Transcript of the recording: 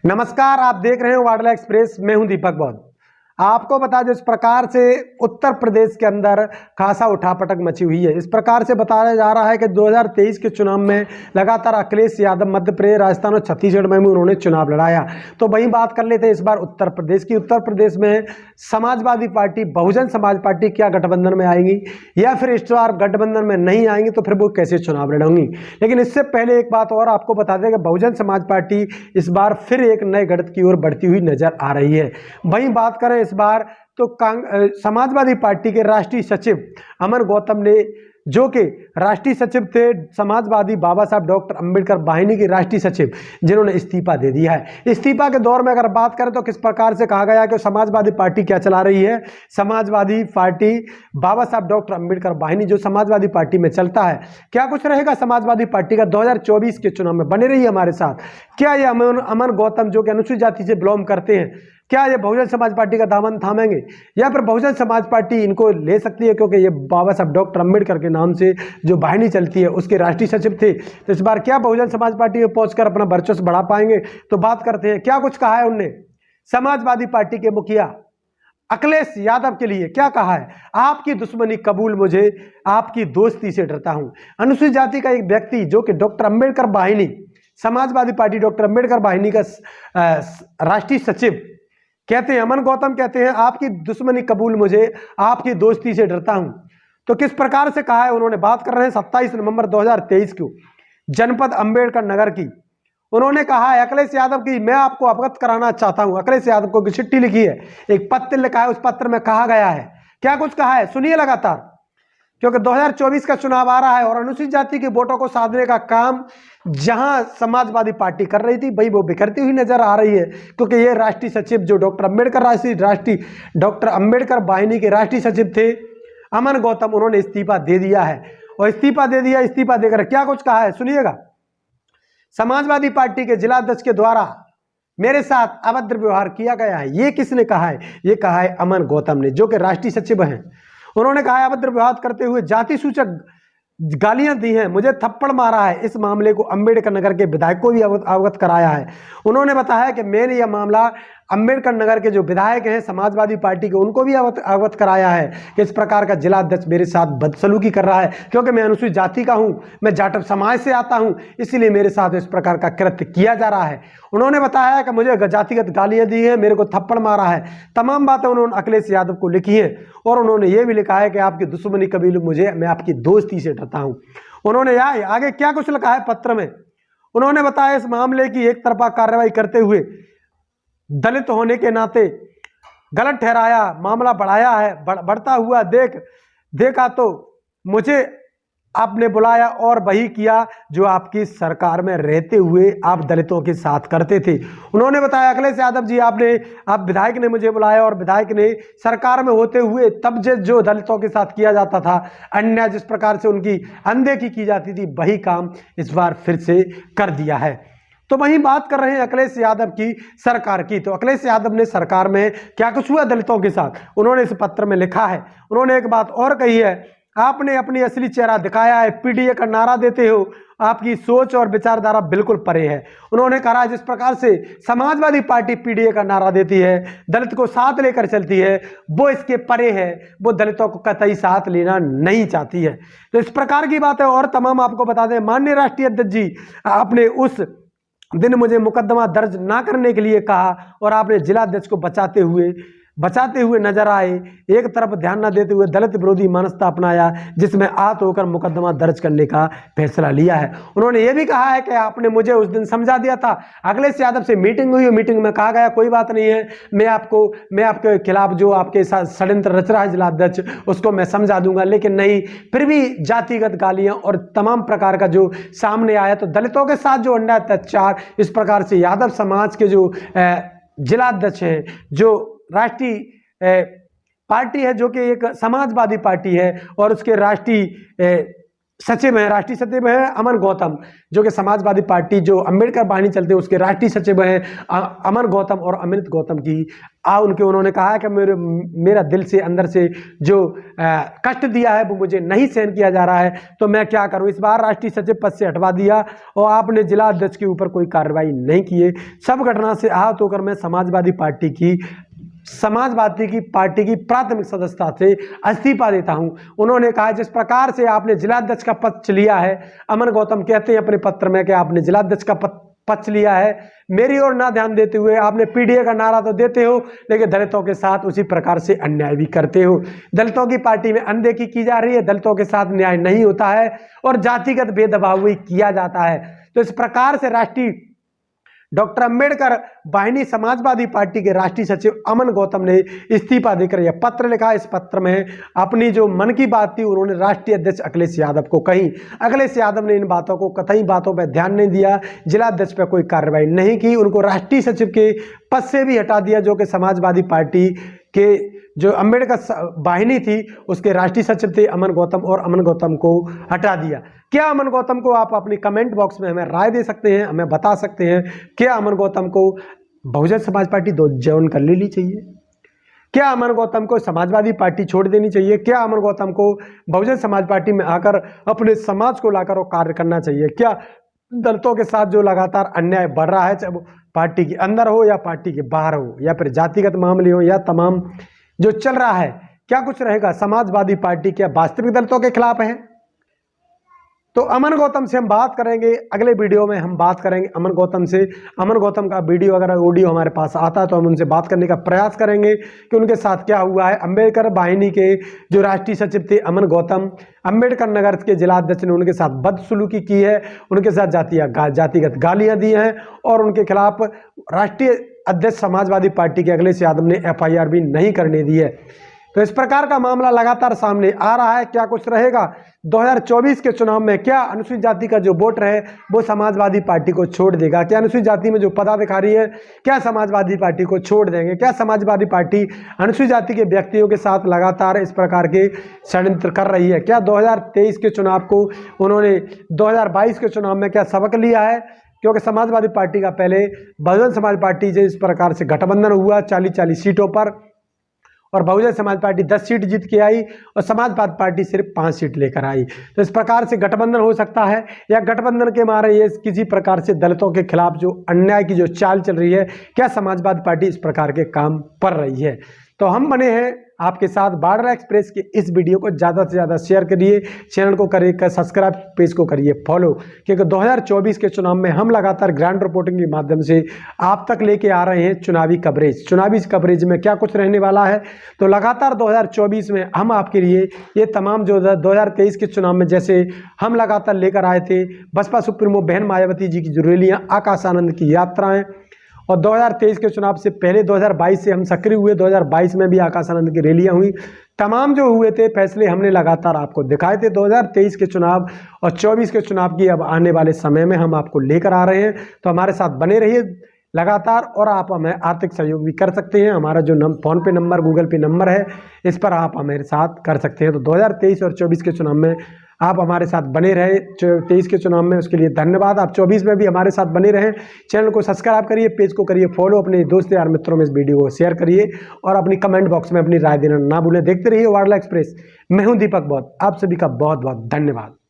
नमस्कार, आप देख रहे हो वाडला एक्सप्रेस। मैं हूं दीपक बौद्ध। आपको बता दें, इस प्रकार से उत्तर प्रदेश के अंदर खासा उठापटक मची हुई है। इस प्रकार से बताया जा रहा है कि 2023 के चुनाव में लगातार अखिलेश यादव मध्य प्रदेश, राजस्थान और छत्तीसगढ़ में भी उन्होंने चुनाव लड़ाया। तो वहीं बात कर लेते हैं इस बार उत्तर प्रदेश की। उत्तर प्रदेश में समाजवादी पार्टी, बहुजन समाज पार्टी क्या गठबंधन में आएंगी या फिर इस बार गठबंधन में नहीं आएंगी, तो फिर वो कैसे चुनाव लड़ेंगी। लेकिन इससे पहले एक बात और आपको बता दें कि बहुजन समाज पार्टी इस बार फिर एक नए गढ़ की ओर बढ़ती हुई नजर आ रही है। वहीं बात करें इस बार तो समाजवादी पार्टी के राष्ट्रीय सचिव अमर गौतम ने, जो कि राष्ट्रीय सचिव थे समाजवादी बाबा साहब डॉक्टर अंबेडकर वाहिनी के राष्ट्रीय सचिव, जिन्होंने इस्तीफा दे दिया है। इस्तीफा के दौर में अगर बात करें तो किस प्रकार से कहा गया कि समाजवादी पार्टी क्या चला रही है। समाजवादी पार्टी बाबा साहब डॉक्टर अंबेडकर वाहिनी जो समाजवादी पार्टी में चलता है, क्या कुछ रहेगा समाजवादी पार्टी का 2024 के चुनाव में। बने रहिए हमारे साथ। क्या ये अमर गौतम, जो कि अनुसूचित जाति से बिलोंग करते हैं, क्या ये बहुजन समाज पार्टी का दामन थामेंगे या फिर बहुजन समाज पार्टी इनको ले सकती है, क्योंकि ये बाबा साहब डॉक्टर अंबेडकर के नाम से जो वाहिनी चलती है उसके राष्ट्रीय सचिव थे। तो इस बार क्या बहुजन समाज पार्टी में पहुंचकर अपना वर्चस्व बढ़ा पाएंगे। तो बात करते हैं क्या कुछ कहा है उनने। समाजवादी पार्टी के मुखिया अखिलेश यादव के लिए क्या कहा है। आपकी दुश्मनी कबूल, मुझे आपकी दोस्ती से डरता हूं। अनुसूचित जाति का एक व्यक्ति जो कि डॉक्टर अंबेडकर वाहिनी, समाजवादी पार्टी डॉक्टर अंबेडकर वाहिनी का राष्ट्रीय सचिव कहते हैं, अमर गौतम कहते हैं, आपकी दुश्मनी कबूल, मुझे आपकी दोस्ती से डरता हूं। तो किस प्रकार से कहा है उन्होंने। बात कर रहे हैं 27 नवंबर 2023 को जनपद अंबेडकर नगर की। उन्होंने कहा है अखिलेश यादव की मैं आपको अवगत कराना चाहता हूं। अखिलेश यादव को चिट्ठी लिखी है, एक पत्र लिखा है, उस पत्र में कहा गया है, क्या कुछ कहा है सुनिए लगातार, क्योंकि 2024 का चुनाव आ रहा है और अनुसूचित जाति के वोटों को साधने का काम जहां समाजवादी पार्टी कर रही थी, वही वो बिखरती हुई नजर आ रही है। क्योंकि ये राष्ट्रीय सचिव जो डॉक्टर अंबेडकर राष्ट्रीय डॉक्टर अंबेडकर वाहिनी के राष्ट्रीय सचिव थे अमर गौतम, उन्होंने इस्तीफा दे दिया है। और इस्तीफा दे दिया, इस्तीफा देकर क्या कुछ कहा है सुनिएगा। समाजवादी पार्टी के जिलाध्यक्ष के द्वारा मेरे साथ अभद्र व्यवहार किया गया है। ये किसने कहा है। ये कहा है अमर गौतम ने, जो कि राष्ट्रीय सचिव हैं। उन्होंने कहा है अभद्र व्यवहार करते हुए जाति सूचक गालियां दी हैं, मुझे थप्पड़ मारा है। इस मामले को अंबेडकर नगर के विधायक को भी अवगत कराया है। उन्होंने बताया कि मैंने यह मामला अंबेडकर नगर के जो विधायक हैं समाजवादी पार्टी के, उनको भी अवगत कराया है कि इस प्रकार का जिलाध्यक्ष मेरे साथ बदसलूकी कर रहा है, क्योंकि मैं अनुसूचित जाति का हूं, मैं जाटव समाज से आता हूं, इसलिए मेरे साथ इस प्रकार का कृत्य किया जा रहा है। उन्होंने बताया कि मुझे जातिगत गालियां दी है, मेरे को थप्पड़ मारा है। तमाम बातें उन्होंने अखिलेश यादव को लिखी है और उन्होंने ये भी लिखा है कि आपकी दुश्मनी कबील, मुझे मैं आपकी दोस्ती से डरता हूं। उन्होंने आगे क्या कुछ लिखा है पत्र में। उन्होंने बताया इस मामले की एक तरफा कार्रवाई करते हुए दलित होने के नाते गलत ठहराया, मामला बढ़ाया है, बढ़ता हुआ देखा तो मुझे आपने बुलाया और वही किया जो आपकी सरकार में रहते हुए आप दलितों के साथ करते थे। उन्होंने बताया अखिलेश यादव जी, आप विधायक ने मुझे बुलाया और विधायक ने सरकार में होते हुए तब जो दलितों के साथ किया जाता था, अन्याय जिस प्रकार से उनकी अनदेखी की जाती थी, वही काम इस बार फिर से कर दिया है। तो वहीं बात कर रहे हैं अखिलेश यादव की सरकार की। तो अखिलेश यादव ने सरकार में क्या कुछ हुआ दलितों के साथ, उन्होंने इस पत्र में लिखा है। उन्होंने एक बात और कही है, आपने अपनी असली चेहरा दिखाया है, पीडीए का नारा देते हो, आपकी सोच और विचारधारा बिल्कुल परे है। उन्होंने कहा जिस प्रकार से समाजवादी पार्टी पीडीए का नारा देती है, दलित को साथ लेकर चलती है, वो इसके परे है, वो दलितों को कतई साथ लेना नहीं चाहती है। तो इस प्रकार की बात है। और तमाम आपको बता दें, माननीय राष्ट्रीय अध्यक्ष जी, आपने उस दिन मुझे मुकदमा दर्ज ना करने के लिए कहा और आपने जिलाध्यक्ष को बचाते हुए नजर आए। एक तरफ ध्यान न देते हुए दलित विरोधी मानसता अपनाया, जिसमें आहत होकर मुकदमा दर्ज करने का फैसला लिया है। उन्होंने ये भी कहा है कि आपने मुझे उस दिन समझा दिया था। अखिलेश यादव से मीटिंग हुई, मीटिंग में कहा गया कोई बात नहीं है, मैं आपके खिलाफ जो आपके साथ षड्यंत्र रच रहा है जिलाध्यक्ष, उसको मैं समझा दूंगा। लेकिन नहीं, फिर भी जातिगत गालियां और तमाम प्रकार का जो सामने आया, तो दलितों के साथ जो अन्याय अत्याचार, इस प्रकार से यादव समाज के जो जिलाध्यक्ष हैं, जो राष्ट्रीय पार्टी है, जो कि एक समाजवादी पार्टी है और उसके राष्ट्रीय सचिव हैं, राष्ट्रीय सचिव हैं अमन गौतम, जो कि समाजवादी पार्टी जो अंबेडकर वाहिनी चलते हैं उसके राष्ट्रीय सचिव हैं अमन गौतम और अमृत गौतम की उन्होंने कहा है कि मेरा दिल से अंदर से जो कष्ट दिया है वो मुझे नहीं सहन किया जा रहा है, तो मैं क्या करूं। इस बार राष्ट्रीय सचिव पद से हटवा दिया और आपने जिला अध्यक्ष के ऊपर कोई कार्रवाई नहीं किए। सब घटना से आहत होकर मैं समाजवादी पार्टी की प्राथमिक सदस्यता से इस्तीफा देता हूं। उन्होंने कहा जिस प्रकार से आपने जिलाध्यक्ष का पद लिया है, अमन गौतम कहते हैं अपने पत्र में कि आपने जिलाध्यक्ष का पद लिया है, मेरी ओर ना ध्यान देते हुए आपने पीडीए का नारा तो देते हो लेकिन दलितों के साथ उसी प्रकार से अन्याय भी करते हो। दलितों की पार्टी में अनदेखी की जा रही है, दलितों के साथ न्याय नहीं होता है और जातिगत भेदभाव भी किया जाता है। तो इस प्रकार से राष्ट्रीय डॉक्टर अंबेडकर वाहिनी समाजवादी पार्टी के राष्ट्रीय सचिव अमन गौतम ने इस्तीफा देकर यह पत्र लिखा। इस पत्र में अपनी जो मन की बात थी उन्होंने राष्ट्रीय अध्यक्ष अखिलेश यादव को कही। अखिलेश यादव ने इन बातों को कतई बातों पर ध्यान नहीं दिया, जिला अध्यक्ष पर कोई कार्रवाई नहीं की, उनको राष्ट्रीय सचिव के पद से भी हटा दिया, जो कि समाजवादी पार्टी के जो अंबेडकर वाहिनी थी उसके राष्ट्रीय सचिव थे अमन गौतम, और अमन गौतम को हटा दिया। क्या अमन गौतम को आप अपनी कमेंट बॉक्स में हमें राय दे सकते हैं, हमें बता सकते हैं क्या अमन गौतम को बहुजन समाज पार्टी ज्वाइन कर लेनी चाहिए? क्या अमन गौतम को समाजवादी पार्टी छोड़ देनी चाहिए? क्या अमन गौतम को बहुजन समाज पार्टी में आकर अपने समाज को लाकर और कार्य करना चाहिए? क्या दलितों के साथ जो लगातार अन्याय बढ़ रहा है, चाहे वो पार्टी के अंदर हो या पार्टी के बाहर हो या फिर जातिगत मामले हो या तमाम जो चल रहा है, क्या कुछ रहेगा? समाजवादी पार्टी क्या वास्तविक दलितों के खिलाफ है? तो अमन गौतम से हम बात करेंगे, अगले वीडियो में हम बात करेंगे अमन गौतम से। अमन गौतम का वीडियो अगर ऑडियो हमारे पास आता है तो हम उनसे बात करने का प्रयास करेंगे कि उनके साथ क्या हुआ है। अंबेडकर वाहिनी के जो राष्ट्रीय सचिव थे अमन गौतम, अंबेडकर नगर के जिलाध्यक्ष ने उनके साथ बदसलूकी की है, उनके साथ जातिगत गालियां दी हैं और उनके खिलाफ राष्ट्रीय अध्यक्ष समाजवादी पार्टी के अखिलेश यादव ने FIR भी नहीं करने दी है। तो इस प्रकार का मामला लगातार सामने आ रहा है। क्या कुछ रहेगा 2024 के चुनाव में? क्या अनुसूचित जाति का जो वोट है वो समाजवादी पार्टी को छोड़ देगा? क्या अनुसूचित जाति में जो पदाधिकारी है क्या समाजवादी पार्टी को छोड़ देंगे? क्या समाजवादी पार्टी अनुसूचित जाति के व्यक्तियों के साथ लगातार इस प्रकार के षड्यंत्र कर रही है? क्या 2023 के चुनाव को उन्होंने 2022 के चुनाव में क्या सबक लिया है? क्योंकि समाजवादी पार्टी का पहले बहुजन समाज पार्टी से इस प्रकार से गठबंधन हुआ 40-40 सीटों पर, और बहुजन समाज पार्टी 10 सीट जीत के आई और समाजवादी पार्टी सिर्फ 5 सीट लेकर आई। तो इस प्रकार से गठबंधन हो सकता है, या गठबंधन के मारे ये किसी प्रकार से दलितों के खिलाफ जो अन्याय की जो चाल चल रही है, क्या समाजवादी पार्टी इस प्रकार के काम कर रही है? तो हम बने हैं आपके साथ। बारडोली एक्सप्रेस के इस वीडियो को ज़्यादा से ज़्यादा शेयर करिए, चैनल को करिए सब्सक्राइब, पेज को करिए फॉलो, क्योंकि 2024 के चुनाव में हम लगातार ग्राउंड रिपोर्टिंग के माध्यम से आप तक लेके आ रहे हैं चुनावी कवरेज में क्या कुछ रहने वाला है। तो लगातार 2024 में हम आपके लिए ये तमाम जो 2023 के चुनाव में जैसे हम लगातार लेकर आए थे बसपा सुप्रीमो बहन मायावती जी की जो रैलियाँ, आकाश आनंद की यात्राएँ, और 2023 के चुनाव से पहले 2022 से हम सक्रिय हुए, 2022 में भी आकाश आनंद की रैलियां हुई, तमाम जो हुए थे फैसले हमने लगातार आपको दिखाए थे। 2023 के चुनाव और 24 के चुनाव की अब आने वाले समय में हम आपको लेकर आ रहे हैं, तो हमारे साथ बने रहिए लगातार। और आप हमें आर्थिक सहयोग भी कर सकते हैं, हमारा जो फोन पे नंबर, गूगल पे नंबर है, इस पर आप हमारे साथ कर सकते हैं। तो 2023 और 24 के चुनाव में आप हमारे साथ बने रहे, 23 के चुनाव में उसके लिए धन्यवाद। आप 24 में भी हमारे साथ बने रहें। चैनल को सब्सक्राइब करिए, पेज को करिए फॉलो, अपने दोस्त यार मित्रों में इस वीडियो को शेयर करिए और अपनी कमेंट बॉक्स में अपनी राय देना ना भूलें। देखते रहिए बारडोली एक्सप्रेस। मैं हूं दीपक बौद्ध, आप सभी का बहुत बहुत धन्यवाद।